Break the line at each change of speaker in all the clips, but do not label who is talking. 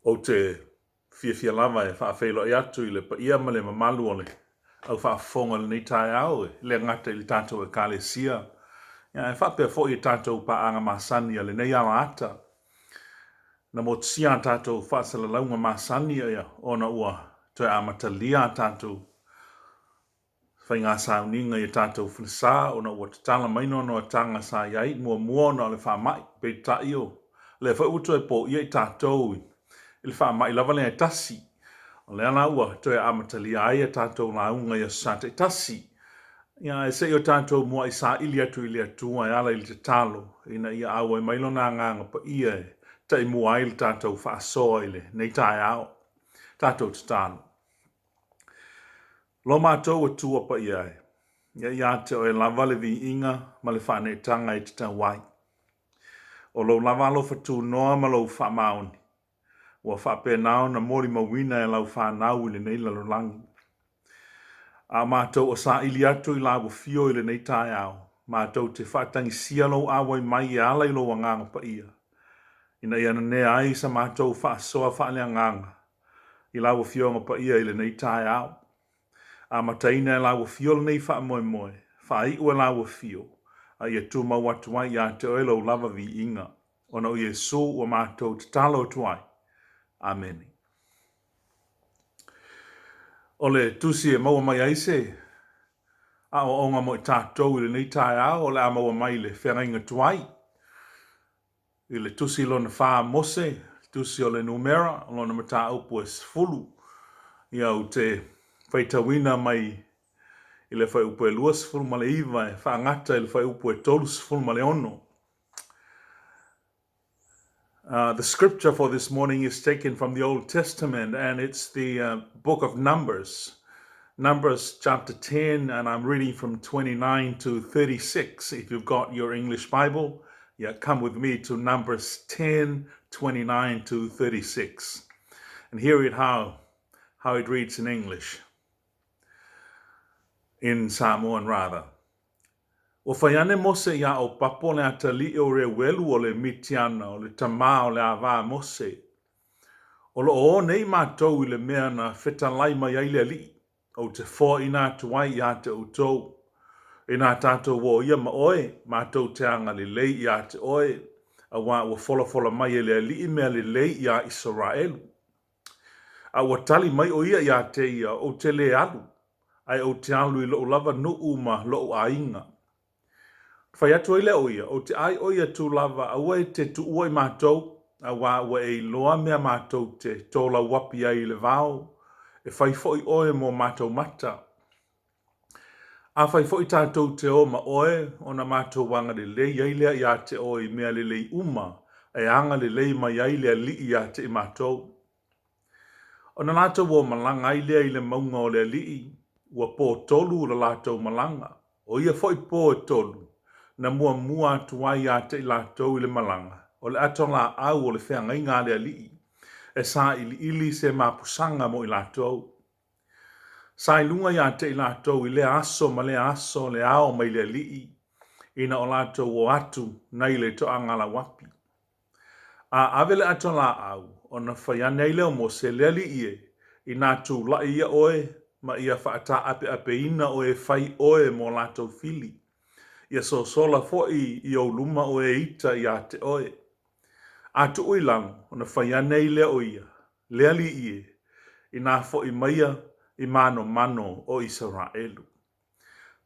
o te fia lava e whaafeilo e atu I le pa ia ma le mamalu o le au whaafonga le nei tae au le ngata I le tātou e kālesia. Ia e whapea fo I tātou pa anga masani le nei ala ata. Na mo tia tātou whaasala launga masani ia ona ua toe amatalia tātou whainga sauninga I tātou whinsa ona ua tatala maino no tanga sa iai mua na le whaamai pe tai o. Le whauto e po ia I tātou I le whaamai lava le tasi. O le ana ua toe amatalia ai tātou launga ia sa te tasi. Ia e se o tātou mua I sa ili atu ili atua e ala ili te talo. Ina ia awa I mailo na nganga pa ia e ta I mua ili tātou whaasoa ile nei tae au. Tātou te talo. Lo mātou e tua pa ia e. Ia te o e lava le vi inga ma le whane tanga I te tawai. O lo lava lo fatu noa ma lo whamaoni. Ua whape nao na mori mawina e lau whanau I le nei lalolangi. A mātou o sa ili atu I lawa fio I le nei tae au. Mātou te whatangi sialo awai mai I ala I lo wanganga pa ia. Ina ia ne ai sa mātou whaasoa whaale nganga. I lawa fio nga pa ia I le nei tae au. A mataina e lawa fio le nei wha moe moe. Whai ua lawa fio. A ia tuma watuai ia te oelo lava vi inga. Ona o Yesu ua mātou te talo tuai. Amen. Ole tusi e maua mai aise. A o onga mo I tātou I le nei tae au. Ole a maua mai le whengainga tuai. I le tusi lo na wha mose. Tusi o le numera. Lo na mata upu e sfulu. Ia o te whaitawina mai I le whai upu e lua sfulu ma le iwa e wha ngata I le whai upu e tolu sfulu ma le ono. The scripture for this morning is taken from the Old Testament and it's the book of Numbers. Numbers chapter 10 and I'm reading from 29 to 36. If you've got your English Bible, come with me to Numbers 10, 29 to 36. And hear it how it reads in English. In Samoan rather. O whaiane mose ia o papo le atali o re welu o le mitiana o le tama o le awa mose. O lo o nei mātou I le mea na whetalai mai ai le li. O te fo ina tuai ia te utou. Ina tātou wo ia ma oe, mātou te anga le lei ia te oe. A wā ua fola mai e le li mea le lei ia Israelu. A ua tali mai o ia te ia o te le alu. Ai o te alu I loo lava no uma loo ainga. Whai atu le oia, o te ai oia tu lava awe te tu uai mātou, a wā ua e loa mea mātou te tōla wapi ai le vāo, e whai foi oe mo mātou mata. A whai foi tātou te o ma oe, o na mātou wanga le lei ai lea ia te oe mea le lei uma, e anga le lei mai ai lea li ia te I mātou. O na lātou o malanga ai lea I le maunga o lea li, ua pō tolu la lātou malanga, o ia foi pō e tolu. Na mua tuai a te lātou I le malanga. O le atola au o le whenga I ngā lea li. E sa ili se mapusanga mo I lātou. Sa ilunga ia te lātou I le aso ma le aso le ao mai lea li. Ina o lātou o atu nei le to angala wapi. A ave le atola au o na whaiane I leo mo se lea li ie. I nātou la ia oe ma ia whaata ape ina oe whai oe mo lātou fili. Ia so sola foi I o luma o e ita ia te oe. A tu ui lang, o na whaiane I lea oia, lea li ie, I nā foi maia I mano o Israelu.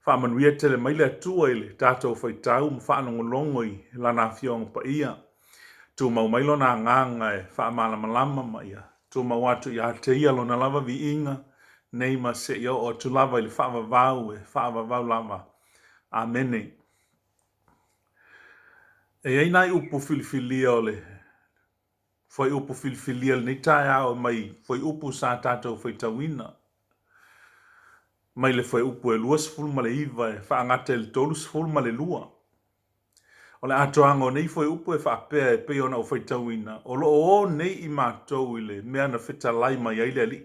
Whamanuia tele mai lea tua ile, tātou whaitau ma whanongolongoi lana fionga pa ia. Tu mau mailo nā nganga e whamalama ma ia. Tu mau atu ia te ia lo na lava vi inga, nei ma se ia o tu lava ili whaavavau lava. Amene. E ei nai upu filifilia o le. Foi upu filifilia le nei tae ao mai. Foi upu sa tātou whaitawina. Mai le foi upu e lua sifulu ma le iwa e whaangata le tolu sifulu ma le lua. O le atoanga o nei foi upu e whaapea e peo na o whaitawina. O lo o nei I mātou I le mea na whitalai mai ai le li.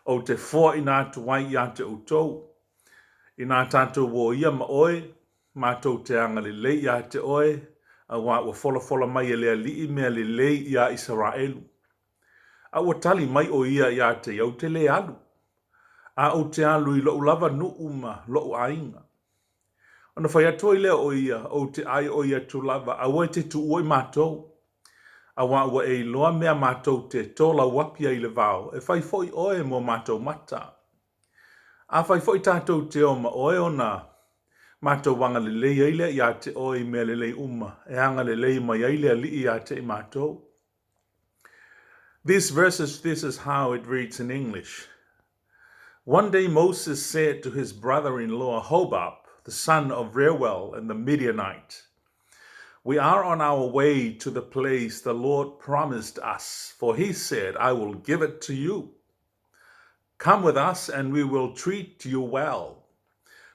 O te fua I nā tuai I te utou. I nā tātou wo ia ma oe. Mātou te anga le lei ia te oe, a wā ua fola mai e lea li mea le lei ia Israelu. A ua tali mai o ia ia te iau te le alu. A o te alu I lo lava nuu ma lo ainga. Ona whai atua I lea o ia o te ai o ia tu lava a wai te tu oi mātou. A wā ua e loa mea mātou te tōla wapia I le vau e whai foi oe mo mātou mata. A whai foi tātou te oma oe ona mātou wanga le lei eile ia te oe mea le lei uma e anga le lei mai eile li ia te mātou. This is how it reads in English. One day Moses said to his brother-in-law Hobab, the son of Reuel and the Midianite, "We are on our way to the place the Lord promised us, for he said, I will give it to you. Come with us and we will treat you well,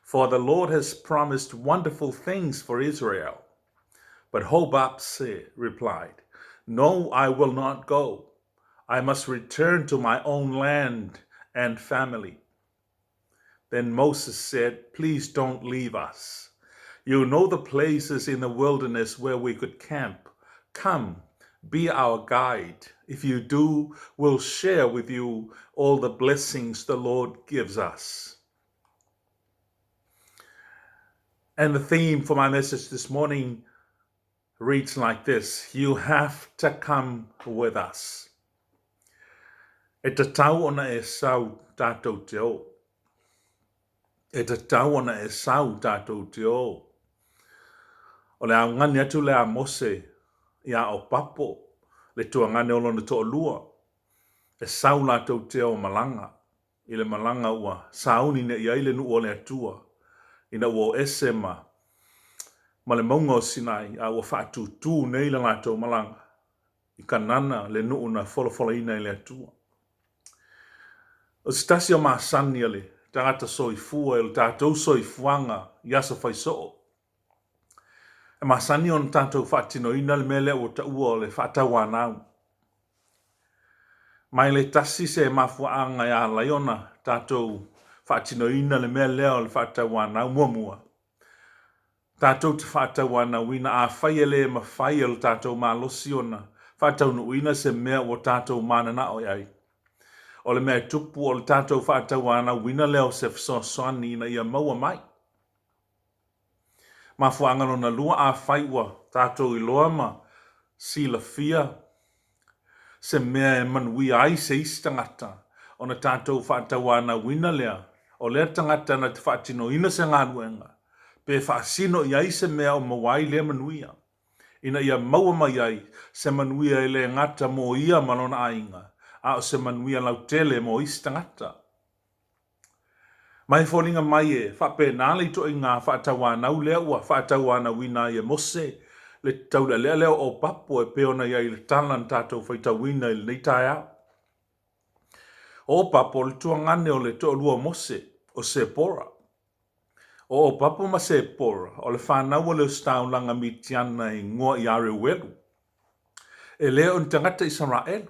for the Lord has promised wonderful things for Israel." But Hobab replied, "No, I will not go. I must return to my own land and family." Then Moses said, "Please don't leave us. You know the places in the wilderness where we could camp. Come, be our guide. If you do, we'll share with you all the blessings the Lord gives us." And the theme for my message this morning reads like this: you have to come with us. E te tau ona e sau tātou te o. E te tau ona e sau tātou te o. O le ngani atu le a Mose ia o papo, le tua ngane o lona to lua. E sau tātou te o malanga. I le malanga ua sauni ne ia ile nu o le atua. Ina ua esema. Ma le maunga o Sinai a ua whaatu tū nei le tātou malanga. I kanana le nu na wholofola ina i le atua. O stasi o maasani ale, tangata soifua e le tātou soifuanga yasa whaisoo. E maasani on tātou whaatino ina le mele o ta ua o le whaatawanau. Mai le tasi se mafuanga ya laiona tātou whaatino ina le mele o le whaatawanau muamua. Tātou te whaatawanau ina a whaiele ma whaiele tātou malosi ona. Whaatau nu ina se mea o tātou manana o iai. O le mea tupu o le tātou whaatawana wina leo se fsosoani ina ia maua mai. Ma fuangano na lua a whaiwa tātou I loa ma sila fia. Se mea e manui ai se istangata o na tātou whaatawana wina lea. O lea tangata na te whaatino ina se ngānuenga. Pe whaasino I ai se mea o mawai lea manuia. Ina ia maua mai ai se manuia ele ngata mo ia malona ainga. A o se manuia lau tele mo istangata. Mai fōlinga mai e, whape nāle to I ngā whaatawanau lea ua whaatawana wina I e Mose, le taula lea leo o papo e peona iai le talan tātou whaitawina I le neitai au. O papo le tuangane o le to lua Mose, o Sepora. O papo ma Sepora, o le whanau o le staulanga mitiana I ngoa I are welu. E leo o tangata Israelu.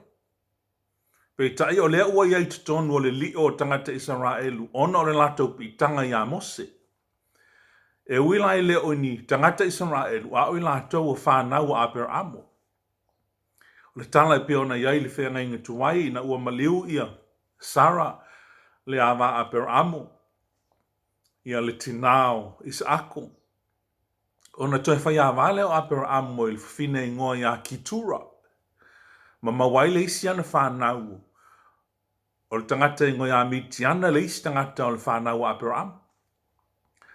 Pe tai o lea ua iai tutonu o le li o tangata Israelu, ona o le latou pitanga I a Mose. E wila I leo ni tangata Israelu, a o I latou o whanau a Aperamo. O le tala e peona iai le whenga inga tuwai na ua maliu ia Sara le awa Aperamo. Ia le tinao Isaako. Ona toi whai a wale o Aperamo I le whine ingoa ia Kitura. Ma mawaile isi ana whanau. O le tangata I ngoia mitiana le isi tangata o le whanau a Abraham.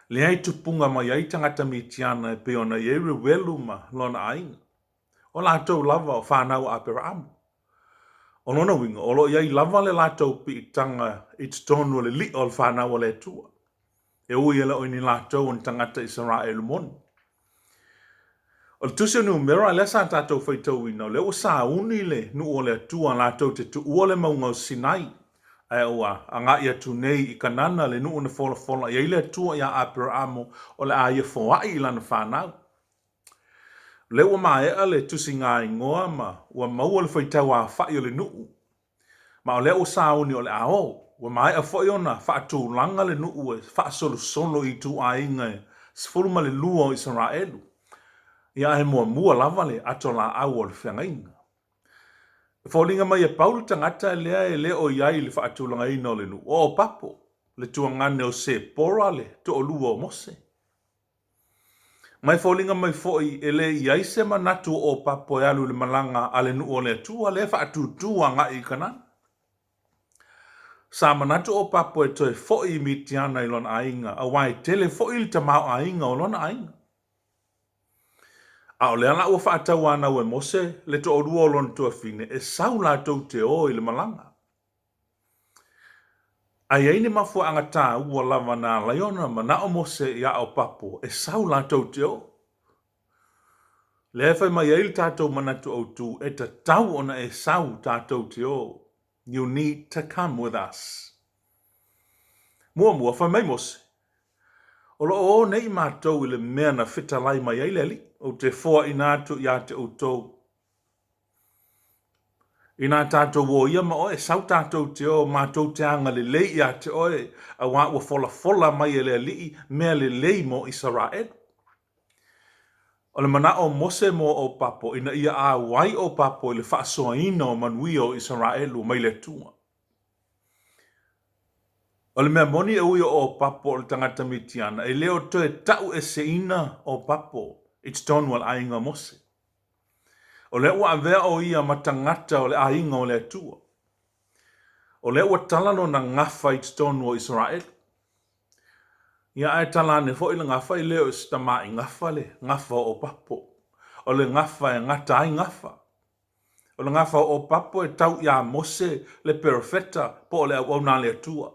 Le ai tupunga mai ai tangata mitiana e peona I ere welu ma lona ainga. O lātou lava o whanau a Abraham. O lona winga, o lo iai lava le lātou pi tanga I tutonu le li o le whanau o le tua. E ui ele o ni lātou on tangata Israel moni. O le tusi o numera le sa tātou whaitau ina, le o sa uni le nu o le tua lātou te tu ua le maunga o Sinai. Ai oa, anga ia tu nei I kanana le nuu na fola ia ile tua ia Aperamo o le a ia foai I lana whanau. Le ua maea le tusi ngā ingoa ma ua maua le whaitau a whai o le nuu. Ma o le o sauni o le a o, ua maea whai ona whaatu langa le nuu e whaasolo solo I tu a inga e sifuruma le lua o Israelu. Ia he mua lava le ato la au o le whengainga. Fōlinga mai e Paul tangata lea e leo iai le whaatulanga ino le nu. O papo, le tuangane o se pora le, to o lua o mose. Mai fōlinga mai fōi e le iai se manatu o papo e alu le malanga ale nu o le tua le whaatutua nga i kanana. Sa manatu o papo e toi fōi mitiana i lona ainga, a wai tele fōi li tamau ainga o lona ainga. A o le ala ua whaatau ana ue mose, le to o lua o lona tua fine, e sau la tau te o i le malanga. Ai eini mafua angata ua lava na laiona ma na o mose ia o papo, e sau la tau te o. Le fai mai eil tātou manatu o tu, e ta tau ona e sau tātou te o. You need to come with us. Mua fai mai mose. O lo o nei mātou i le mea na whitalai mai eile li, o te fua inatu ia te o tau. Ina tātou o ia ma oe, sau tātou te o mātou te anga le lei ia te oe, a wā ua fola mai e le li, mea le lei mo Israel. O le mana o mose mo o papo, ina ia a wai o papo i le whaasoa ina o manui o Israel o mai le tua. O le mea moni e ui o papo o le tangata mitiana, e leo toe tau e se ina o papo, it's Stonewall ainga mose. O le ua avea o ia matangata o le ainga o le tua. O le ua talano na ngafa it's Stonewall Israel. Ia ai talane fo i le ngafa i leo stama i ngafa le, ngafa o papo. O le ngafa e ngata ai ngafa. O le ngafa o papo e tau ia mose le perfeta po le au na le tua.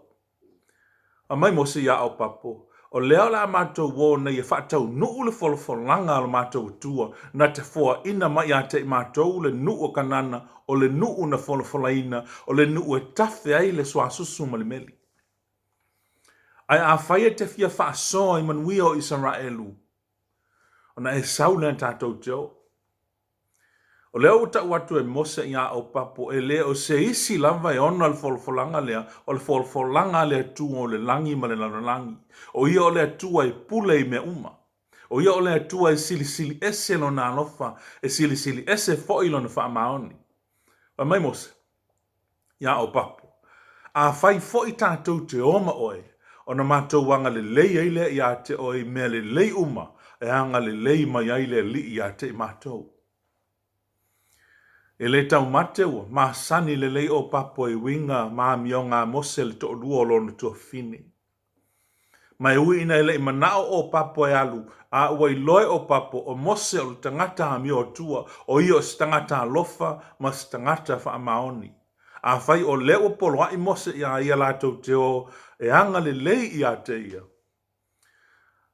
A mai mose ia o papo. O leo la mato wo na ia whaatau nuu le fololanga o le mato tua na te fua ina mai a te mato le nuu o kanana o le nuu na folofolaina o le nuu e tafe ai le suasusu malimeli. Ai a whaia te fia whaasoa i manui o Israelu. O na e saule tātou teo. O leo uta watu e mose ia o papo e leo se isi lava e ona le folfolanga lea o le folfolanga lea tua o le langi ma le langi. O ia o lea tua e pule i me uma. O ia o lea tua e sili ese lo na alofa e sili ese fo ilo na wha maoni. O mai mose ia o papo. A whai fo i tātou te oma oe o na mātou wanga le lei eile ia te oe mea le lei uma e anga le lei mai eile li ia te mātou. E le tau mate ua, ma sani le lei o papo e winga ma mionga mose le to lua lona tua fini. Ma e ui ina ele i manao o papo e alu, a ua i loe o papo o mose o le tangata a mio tua, o i o stangata lofa ma stangata wha maoni. A fai o leo polo i mose ia ia lato te o e anga le lei ia te ia.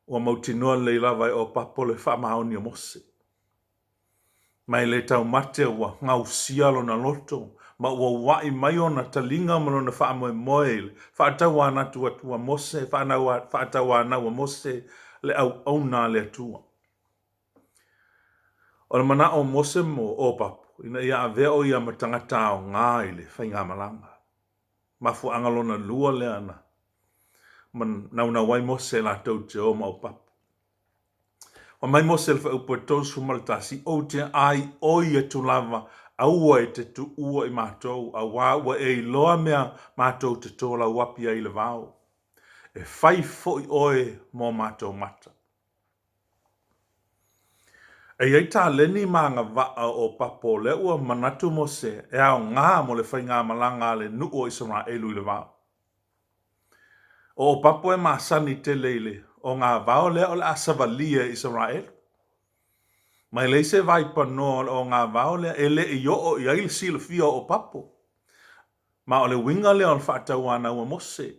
Ua mautinua le lava o papo le wha maoni o mose. Mai le tau mate ua ngau sialo na loto, ma ua wai mai ona talinga mano na wha moe moe, wha tau ana tua tua mose, wha tau ana ua mose le au na le tua. O le mana o mose mo o papu, ina ia avea o ia matangata o ngā ile, whai ngā malanga. Mafu angalona lua le ana, man nauna wai mose la tau te o ma o papu. O mai mo selfa upo tos fumaltasi o te ai oi e tu lava aua e te tu ua i mātou a wāua e loa mea mātou te tōla wapi ai le vau. E whai foi oe mō mātou mata. E iei tā leni maanga waa o papo le ua manatu mo se e au ngā mo le whai ngā malanga le nu o Israelu i le vau. O papo e māsani te leile o ngā vau lea o le asavalia Israel. Mai leise vai panoa o ngā vau lea e le i o i aile sila fia o papo. Ma o le winga lea o le whaatau ana ua mose.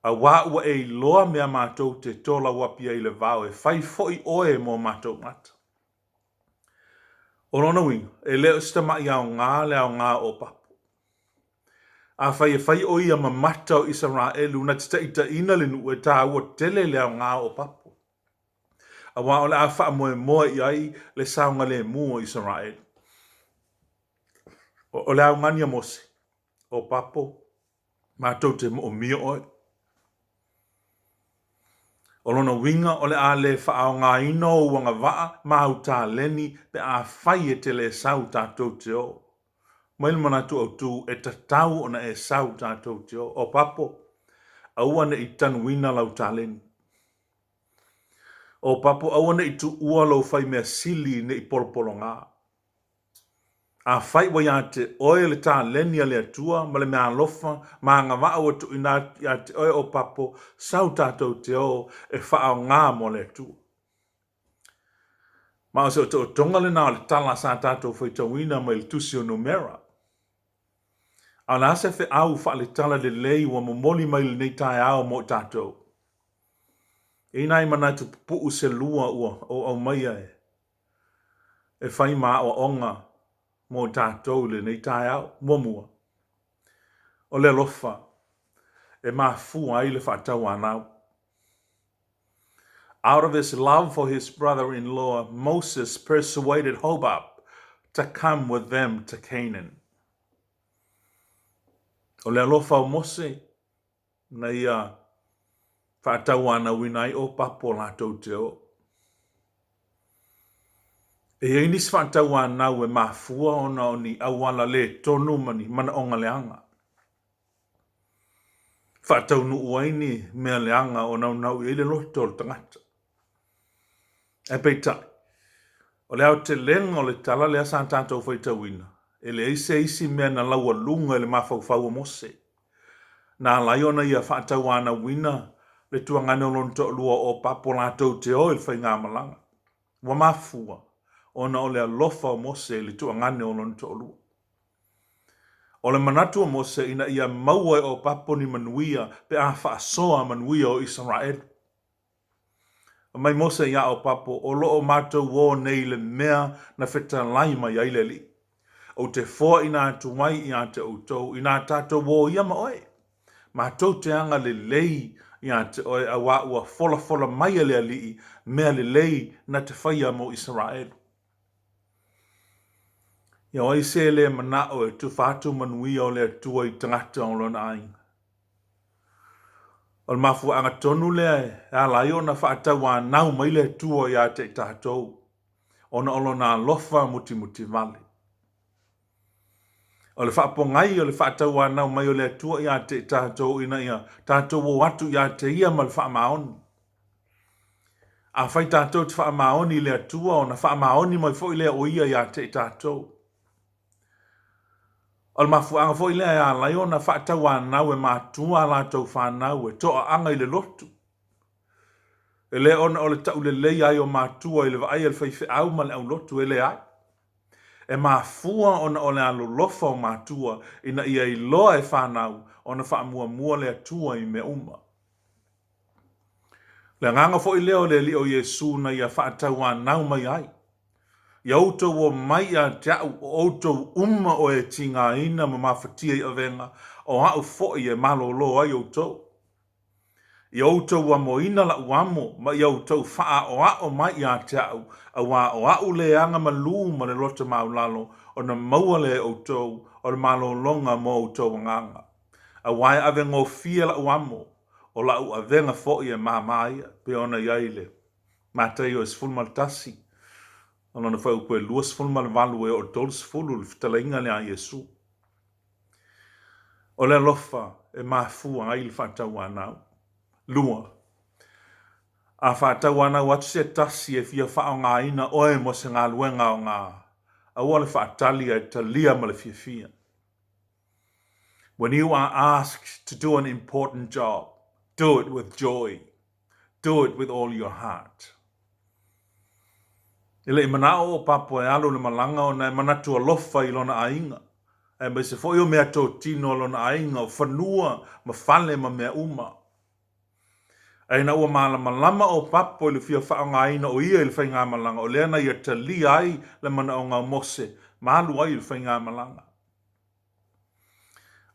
A wā ua e loa mea mātou te tola wapi ai le vau e whai foi oe mō mātou mata. O lona winga, e leo stama i au ngā lea o ngā o papo. A whai o ia ma mata o Israelu na tita ita ina le nu e tā ua tele lea o ngā o papo. A wā o le a wha moe i ai le saunga le mu o Israel. O le au ngania mose o papo mātou te mo o mia oi. O lona winga o le a le wha o ngā ino o wanga waa mau tā leni pe a whai e te le sau tātou te o. Mai le manatu au tu e tatau ona e sau tātou te o papo. Aua ne i tanuina lau tāleni. O papo aua ne i tu ua lau fai mea sili ne i polopolo ngā. A fai wa ia te oe le tāleni a le atua, ma le mea alofa, ma ngā waa o tu ina ia te oe o papo, sau tātou te o e whaao ngā mo le atua. Ma o se o tonga le nao le tala sa tātou fai tauina mai le tusi o numera. A la se fe au wha le tala le lei wa momoli mai le nei tae ao mo tātou. E nai mana tu puu se lua ua o au mai ai. E whai maa o onga mo tātou le nei tae ao, mua. O le lofa, e maa fu ai le whaatau anau. Out of his love for his brother-in-law, Moses persuaded Hobab to come with them to Canaan. O le alofa o Mose, na ia whaatau ana winai o papo lātou te o. E inis whaatau ana e mafua ona o ni awala le tonu mani mana onga leanga. Whaatau nu uaini mea leanga o nau i le loto o tangata. E peita, o le au te lenga o le tala le asa tātou whaitawina. E le eise isi mea na laua lunga e le mafau o Mose. Na laiona ia whaatau ana wina le tuangane o lonto lua o papo lātou te o il whai ngā malanga. Wa mafua, ona o le alofa o Mose le tuangane o lonto lua. O le manatu o Mose ina ia maua o papo ni manuia pe a whaasoa manuia o Israel. O mai Mose ia o papo o loo mātou wō nei le mea na wheta laima ia ile li. O te fōa ina atu mai i a te outou, ina tātou wō ia ma oe. Mātou te anga le lei i a te oe a wā ua fola mai le alii mea le lei na te whaia mo Israel. Ia oi se le mana o e tu whātu manuia o le atua i tangata o lona ainga. O le mafu anga tonu lea e a lai o na whaatau a nau mai le atua i a te tātou. O na olo na lofa muti vale. O le whaapongai o le whaatau a nau mai o le atua i a te tātou ina ia tātou o atu i a te ia ma le whaamaoni. A whai tātou te whaamaoni le atua o na whaamaoni mai fo i lea o ia i a te tātou. O le mafuanga fo i lea a lai o na whaatau a nau e mātua la tau whanau e toa anga i le lotu. E le ona o le tau le lei ai o mātua i le vai e le whaife au ma le au lotu e le ai. E mafua ona o le alo lofa o mātua ina ia i loa e whanau o na whaamua le atua i me uma. Le nganga fo i leo le li o Yesu na ia whaatau a nau mai ai. Ia outou o mai a te au o outou o e tinga ina ma mawhatia i avenga o hau fo i e malolo ai outou. I outou a moina la uamo ma i outou faa o mai i a te au a wā o au le anga ma lū ma le lota maulalo o na maua le outou o le malolonga mo outou nganga. A wai ave ngō fia la uamo o la u avenga fo i e mamaia pe ona iaile. Matei o esfulmaltasi. Ona na whau koe luas fulma le walu e o tols fulu le fitala inga le a Yesu. O le lofa e mafua ai le whatau anau. Lua. A whatau anau atu se tasi e fia whao ngā ina oe mo se ngā luenga o ngā. A ua le whaatali e talia ma le fia. When you are asked to do an important job, do it with joy. Do it with all your heart. Ile manao o papo e alo le malanga o na manatu a lofa i lona ainga. E mai se foi o mea tō tino lona ainga o whanua ma whale ma mea uma. E na ua malama o papo i le fia whaonga aina o ia i le whainga malanga. O leana ia ta li ai le mana o ngā mose. Malu ai i le whainga malanga.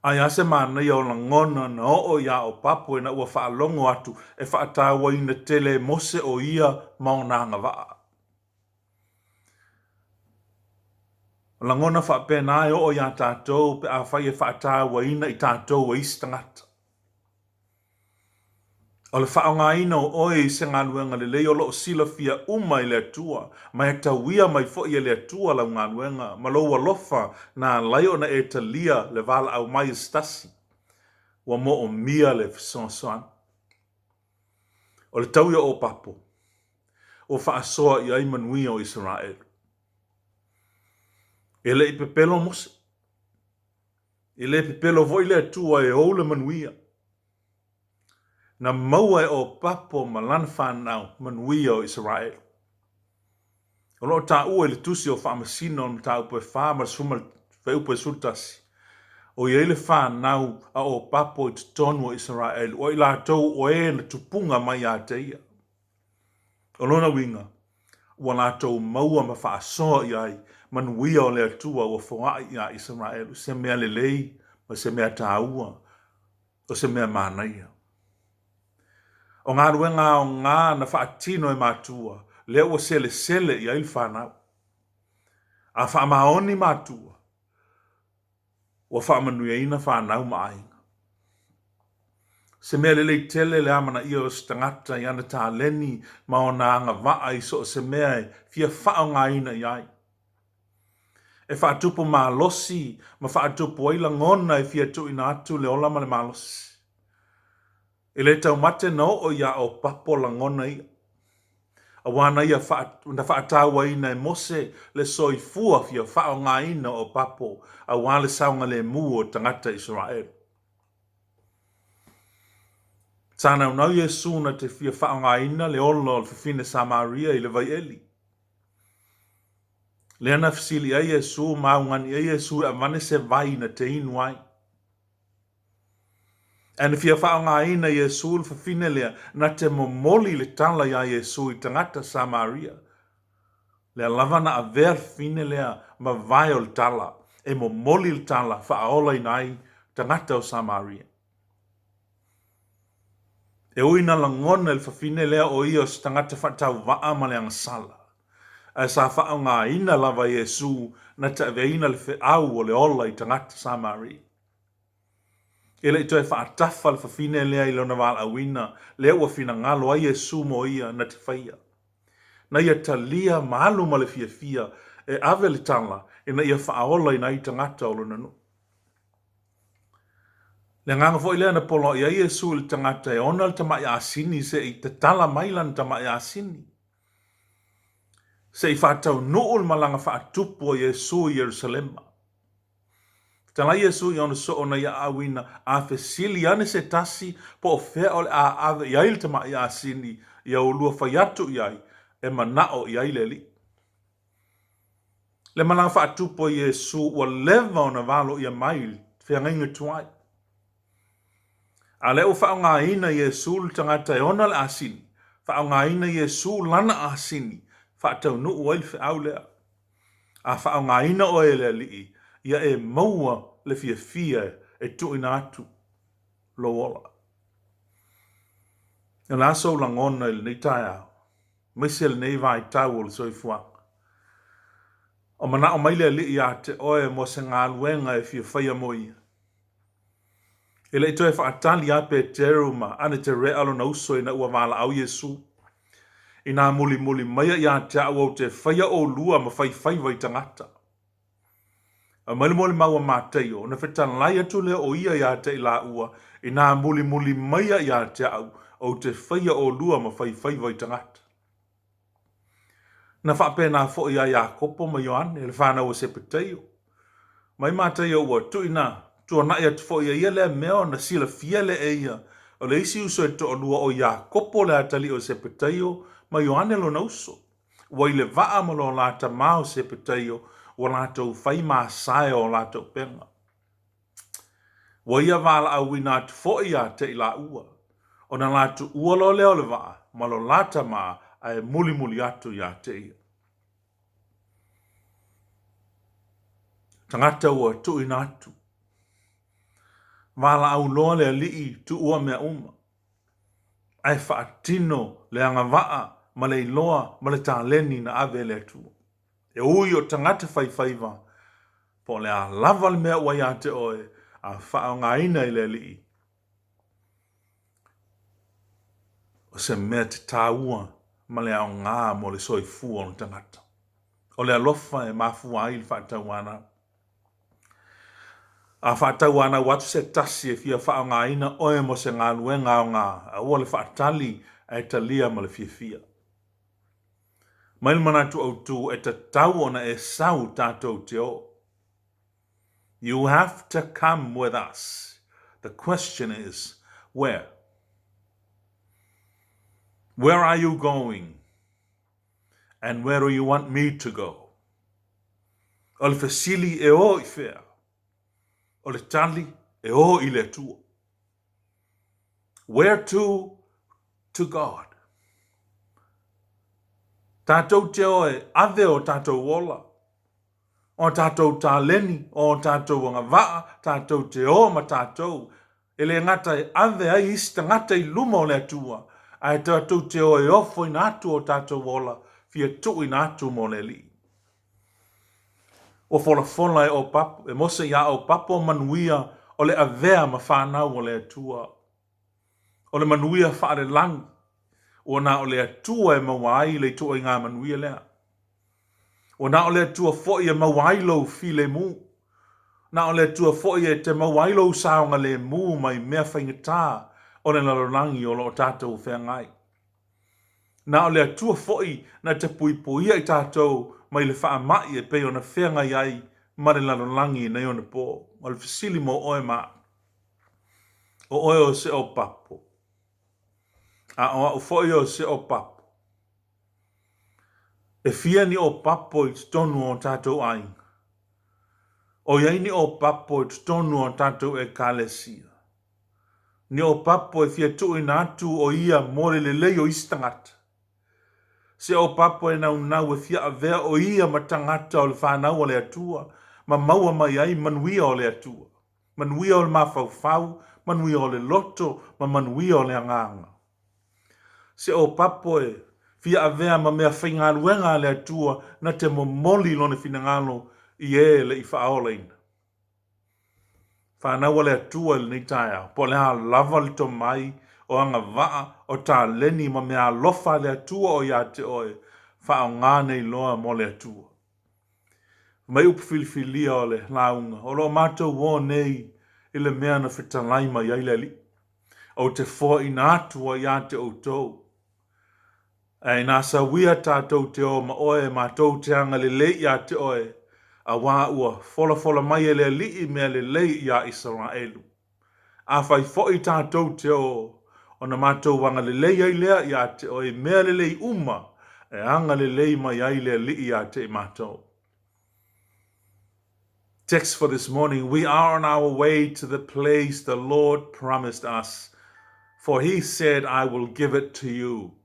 Ai ase mana ia o la ngona na o ia o papo e na ua whaalongo atu e whaatawa ina tele mose o ia maunanga waa. La ngona whaapena e o ia tātou pe a whai e whaatawa ina i tātou e istangata. O le whaongaina o oe I se ngaluenga le leo lo sila fia uma I le atua, ma e tauia mai fo I le atua la ngaluenga, ma lo walofa na laio na e talia le vala au mai stasi, wa mo o mia le fisonsoan. O le tauia o papo, o whaasoa I ai manui o Israel. E le I pepelo mose, e le pepelo voi le atua e o le manuia. Na maua e o papo ma lan whanau manuia o Israel. O lo ta ua le tusi o whaamasino o ta upo e wha ma suma fe upo e sultasi. O ia le whanau a o papo I tonu o Israel. O I la tau o e na tupunga mai a teia. O lona winga. Ua la tau maua ma whaasoa I ai. Manuia o le atua o whaai I a Israel. Se mea le lei. Ma se mea ta ua. O se mea manaia. O ngā ruenga o ngā na whaatino e mātua. Lea ua sele sele I ai whanau. A whaamaoni mātua. Ua whaamanuia ina whanau maainga. Se mea lelei tele le amana ia o stangata I ana tā leni ma o nā anga waa I so se mea e fia whao ngā ina I ai. E whaatupu mā losi ma whaatupu aila ngona e fia tu ina atu le ola ma le mā losi. E le tau mate no o ia o papo la ngona ia. A wana ia na whaatawa ina e mose le soifua fia whao ngā ina o papo a wale saunga le mu o tangata Israel. Tāna unau Yesu na te fia whao ngā ina le olo al fifine Samaria I le vai eli. Le ana fisili a Yesu maungani a Yesu a mane se vai na te inuai. Ana fia whao ngā ina Yesu le fifine lea na te momoli le tala ia Yesu I tangata Samaria. Le lavana a ver fine lea ma vai o le tala. E momoli le tala whaola inai tangata o Samaria. E uina langona le fafine lea o ia o tangata whatau waa ma le angasala. A sa whao ngā ina lava Yesu na ta veina le whiau o le ola I tangata Samaria. E le itoe whaatafa le fafine lea I lona wala awina lea ua fina ngalo a Yesu mo ia na te whaia. Na ia talia maalu ma le fia e ave le tala e na ia whaola ina I tangata o lona nu. Le nganga fo ilea na polo ia Yesu le tangata e ona le tamai asini se I te tala mailan tamai asini. Se I whaatau nuul malanga whaatupu o Yesu I Yerusalema. Tala Yesu I ona so ona ia awina a fesili ane se tasi po o fea ole a ave ia il tamai asini ia ulua whaiatu iai e manao iai le li. Le malanga whaatupu o Yesu ua leva ona valo ia mail fea ngainga tuai. A leo whao ngā ina Yesu le tangata e ona le asini. Whao ngā ina Yesu lana asini. Whaatau nu uail whiau lea. A whao ngā ina o e lea lii. Ia e maua le fia e tuina atu. Lo ola. Ia la so langona il nei tai au. Mese le nei vai tau o le soifuanga. O mana o maile lii a te oe mo se ngā luenga e fia whaia moia. E le itoe whaatali a pe teruma ane te rea alo na uso na ua wala au Yesu. I nā muli maia ia te au au te whaia o lua ma whai vai tangata. A mali maua māteio, na whetan lai atu lea o ia ia te la ua, i nā muli maia ia te au te whaia o lua ma whai vai tangata. Na whapena fo ia ia kopo ma Ioane, le whana o sepeteio. Mai māteio ua tuina, tua na ia te fo ia lea meo na sila fia le eia, o le isi uso e to o lua o ia kopo le atali o sepeteio, ma Ioane lo na uso. Ua i le vaa ma lo lata mao sepeteio, o lātou whai māsae o lātou penga. Wa ia wala au ina atu fo ia te ila ua. O na lātou ua lo leo le waa, ma lo lata maa ai muli atu ia te ia. Tangata ua tu ina atu. Wala au loa le lii tu ua mea uma. Ai whaatino le anga waa, ma le iloa, ma le tāleni na ave le atua. E ui o tangata whaiwhaiwa, po le a lava le mea wai a te oe, a whao ngā ina I le lii. o se mea te tāua ma le au ngā mo le soifua o le tangata. O le alofa e mafua ai le whaatauana. A whaatauana watu se tasi e fia wha ngā ina oe mo se ngā luenga o ngā a ua le whaatali e talia ma le fia. Mail manatu au tu e ta tau ona e sau tātou te o. You have to come with us. The question is, where? Where are you going? And where do you want me to go? O le fasili e o I whea. O le tali e o I le tua. Where to God. Tātou te oe, ave o tātou wola. O tātou tā leni, o tātou ngā waa, tātou te o ma tātou. Ele ngata e ave ai ista ngata I luma o le atua. Ai tātou te oe ofo I nātu o tātou wola, fia tu I nātu mo le li. O fola fola e o papo, e mose ia o papo manuia o le avea ma whanau o le atua. O le manuia whaare lang, o na o le atua e mawai le tu o ngā manuia lea. O na o le atua foi e mawailo fi le mu. Na o le atua foi e te mawailo saonga le mu mai mea whaingatā o le nalolangi o lo tātou whengai. Na o le atua foi na te puipuia I tātou mai le wha mai e pei o na whengai ai ma le nalolangi nei o na pō. O le fasili mo oe maa. O oe o se o papo. A o foi o se o papo. E fia ni o papo I tonu o tātou ai. O iai ni o papo I tonu o tātou e kālesia. Ni o papo e fia tu I nātu o ia more le lei o istangata. Se o papo e nau e fia avea o ia ma tangata o le whanau o le atua. Ma maua mai ai manuia o le atua. Manuia o le mawhauwhau, manuia o le loto, ma manuia o le anganga. Se o papo e fia avea ma mea whaingaruenga le atua na te momoli lone finangalo I le I whaoleina. Whanau le atua le nitaia, po le ha lava le to mai o anga waa o tā leni ma mea lofa le atua o ia te oe, whao ngānei loa mo le atua. Mai upu filifilia o le launga, o lo mātou wō nei I le mea na whitalai mai ai le li. O te fō I nātua ia te outou. E nā sa wia tātou te o ma oe mātou te anga le lei ia te oe, a wā ua fola mai e le li I mea le lei ia Israelu. A whai fōi tātou te o na mātou wanga le lei ai lea ia te oe mea le lei uma, e anga le lei mai ai le li ia te mātou. Text for this morning, we are on our way to the place the Lord promised us, for He said, I will give it to you.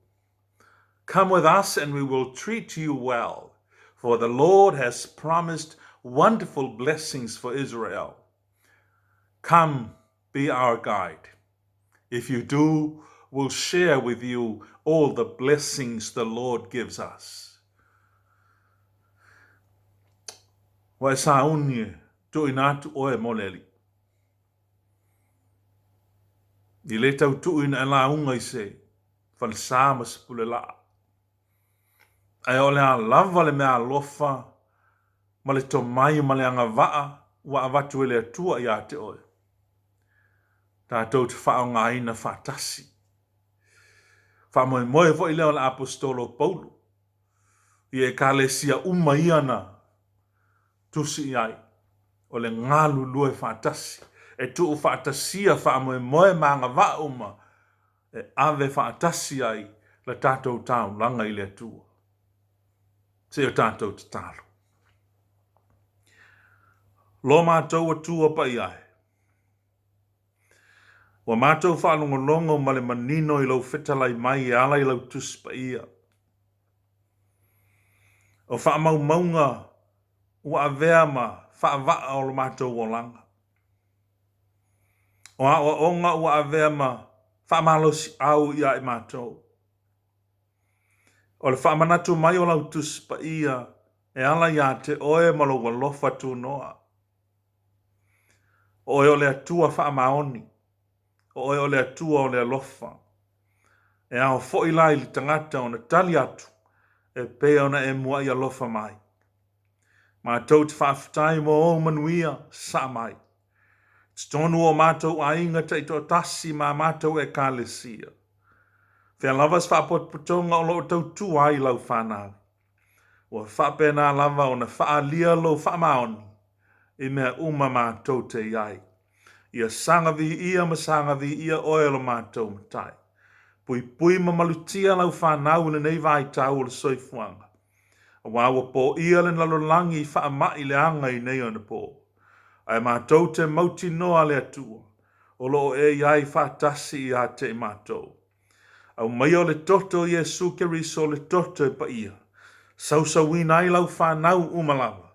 Come with us and we will treat you well, for the Lord has promised wonderful blessings for Israel. Come, be our guide. If you do, we'll share with you all the blessings the Lord gives us. Wa sa unye to inatu oe moleli. I le tau tu ina la unga I se, fal sama sepule la. Ai ole a lava le mea lofa, ma le to mai ma le anga waa, wa avatu ele atua ia te oe. Tātou te whao ngā ina whātasi. Wha moe fo I leo la apostolo Paulo. I e kālesia uma iana tusi ai. O le ngalu lue whātasi. E tu whātasia wha moe maanga wa uma. E ave whātasi ai la tātou tāu langa I le atua. Se o tātou te tālu. Lo mātou atua pa I ai. Wa mātou whanongonongo ma le manino I lau whetalai mai e ala I lau tuspa ia. O whaamau maunga ua avea ma whaavaa o lo mātou o langa. O a onga ua avea ma whaamalosi au ia I mātou. O le whaamanatu mai o lau tuspa ia e ala ia te oe ma lo walofa tu noa. O le atua whaamaoni. O le atua o le alofa. E ao fo'i lai li tangata o na tali atu, e pea ona e mua i alofa mai. Mātou te whaafitai mo o manuia sa mai. Tonu o mātou a inga te ito tasi ma mātou e kālesia. Whea lavas whaapot putonga o lo tau tu ai lau whanau. Ua whapena lava o na whaalia lo whamaoni. I mea uma mātou te iai. Ia sanga vi ia ma sanga vi ia oelo mātou matai. Pui ma malutia lau whanau le nei vai tau o le soifuanga. A wawa po ia le nalolangi whaamai le anga i nei ona po. Ai mātou te mauti noa le atua. O lo e iai whaatasi i a te mātou. Au mai o le toto Jesu Keriso le toto e pa ia. Sausawina i lau whanau umalawa.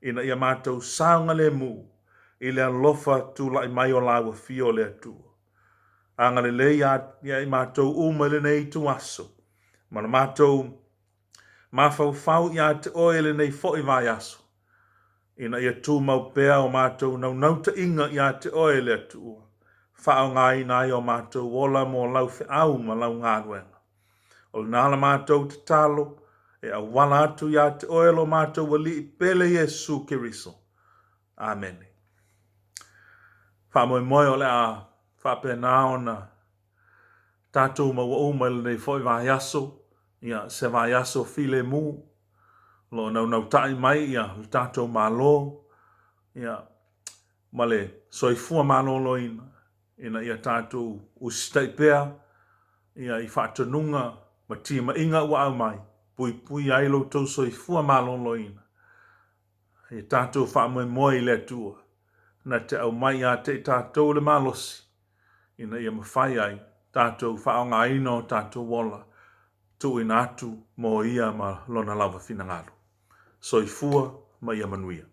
Ina ia mātou saunga le mu. I le alofa tu lai mai o lawa fio le atua. Anga le le ia i mātou uma le nei tu aso. Mana mātou mawhau ia te oele nei fo i vai aso. Ina ia tu mau pea o mātou nauta inga ia te oele atua. Whao ngai nai o mātou wola mo lau whi au ma lau ngāruenga. O le nāla mātou te talo, e a wala atu ia te oelo mātou wali i pele Jesu Keriso. Amen. Wha moe o le a whape nā ona tātou ma wa uma le nei foi vai aso, ia se vai aso file mu, lo nau tai mai ia tātou malo, ia male soifua malo loina. Ina ia tātou ustaipea, ia i whaatanunga, ma tia ma inga ua au mai, pui ailo tau soifua maloloina. Ia tātou whaamoe le atua, na te au mai a te tātou le malosi, ina ia mawhai ai, tātou whaonga ino tātou wola, tu ina atu mo ia ma lona lava finangalo. Soifua ma ia manuia.